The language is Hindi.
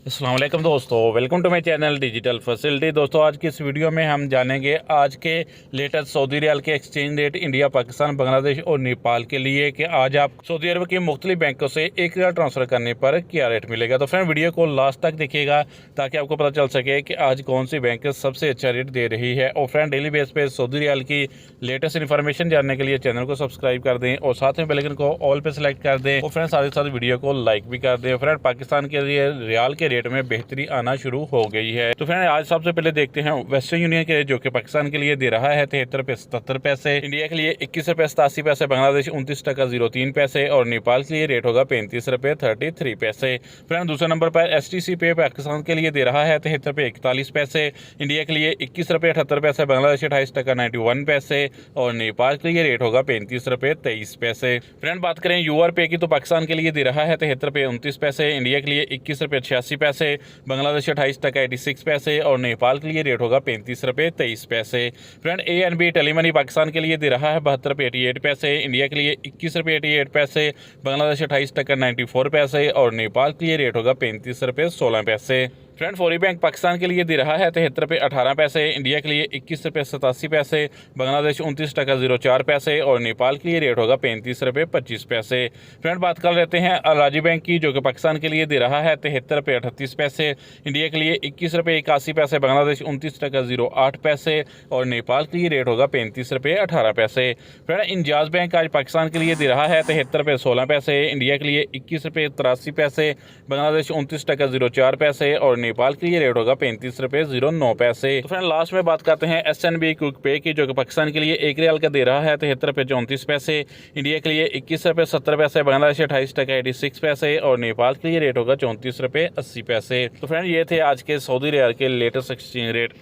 अस्सलाम वालेकुम दोस्तों, welcome to my channel digital facility. दोस्तों आज की इस वीडियो में हम जानेंगे आज के लेटेस्ट सऊदी रियाल के exchange rate India, Pakistan, Bangladesh और नेपाल के लिए कि आज आप सऊदी अरब के मुख्तलिफ बैंकों से 1 रियाल ट्रांसफ़र करने पर क्या रेट मिलेगा। तो फ्रेंड वीडियो को लास्ट तक देखिएगा ताकि आपको पता चल सके कि आज कौन सी बैंक सबसे अच्छा रेट दे रही है। और फ्रेंड डेली बेस पे सऊदी रियाल की लेटेस्ट इन्फॉर्मेशन जानने के लिए चैनल को सब्सक्राइब कर दें और साथ में बेल आइकन को ऑल पे सेलेक्ट कर दें और फ्रेंड साथ ही साथ वीडियो को लाइक भी कर दें। फ्रेंड पाकिस्तान के लिए रियाल के रेट में बेहतरी आना शुरू हो गई है। तो फ्रेंड आज सबसे पहले देखते हैं वेस्टर्न यूनियन के रेट, जो कि पाकिस्तान के लिए दे रहा है 73 रुपये 77 पैसे, इंडिया के लिए 21 रुपये 87 पैसे, बांग्लादेश 29 टका 03 पैसे और नेपाल के लिए रेट होगा 35 रुपये 33 पैसे। फ्रेंड दूसरे नंबर पर STC पे पाकिस्तान के लिए दे रहा है 73 रुपये 41 पैसे, इंडिया के लिए 21 रुपये 78 पैसे, बांग्लादेश 28 टका 91 पैसे और नेपाल के लिए रेट होगा 35 रुपये 23 पैसे। फ्रेंड बात करें UR पे की तो पाकिस्तान के लिए दे रहा है 73 रुपये 29 पैसे, इंडिया के लिए 21 रुपये 86 पैसे, बांग्लादेश 28 टका 86 पैसे और नेपाल के लिए रेट होगा 35 रुपये 23 पैसे। फ्रेंड ANB टेलीमनी पाकिस्तान के लिए दे रहा है 72 रुपये 88 पैसे, इंडिया के लिए 21 रुपये 88 पैसे, बांग्लादेश 28 टका 94 पैसे और नेपाल के लिए रेट होगा 35 रुपये 16 पैसे। फ्रेंड फौरी बैंक पाकिस्तान के लिए दे रहा है 73 रुपये 18 पैसे, इंडिया के लिए 21 रुपये 87 पैसे, बांग्लादेश 29 टका 04 पैसे और नेपाल के लिए रेट होगा 35 रुपये 25 पैसे। फ्रेंड बात कर लेते हैं अल-राजी बैंक की, जो कि पाकिस्तान के लिए दे रहा है 73 रुपये 38 पैसे, इंडिया के लिए 21 रुपये 81 पैसे, बांग्लादेश 29 टका 08 पैसे और नेपाल के लिए रेट होगा 35 रुपये 18 पैसे। फ्रेंड इंजाज बैंक आज पाकिस्तान के लिए दे रहा है 73 रुपये 16 पैसे, इंडिया के लिए 21 रुपये 83 पैसे, बांग्लादेश 29 टका 04 पैसे और नेपाल के लिए रेट होगा 35 रुपये 09 पैसे। तो फ्रेंड लास्ट में बात करते हैं SNB क्विक पे की, जो कि पाकिस्तान के लिए 1 रियाल का दे रहा है 73 रुपये 34 पैसे, इंडिया के लिए 21 रुपये 70 पैसे, बांग्लादेश 28 टका 86 पैसे और नेपाल के लिए रेट होगा 34 रुपये 80 पैसे। तो फ्रेंड ये थे आज के सऊदी रियाल के लेटेस्ट एक्सचेंज रेट।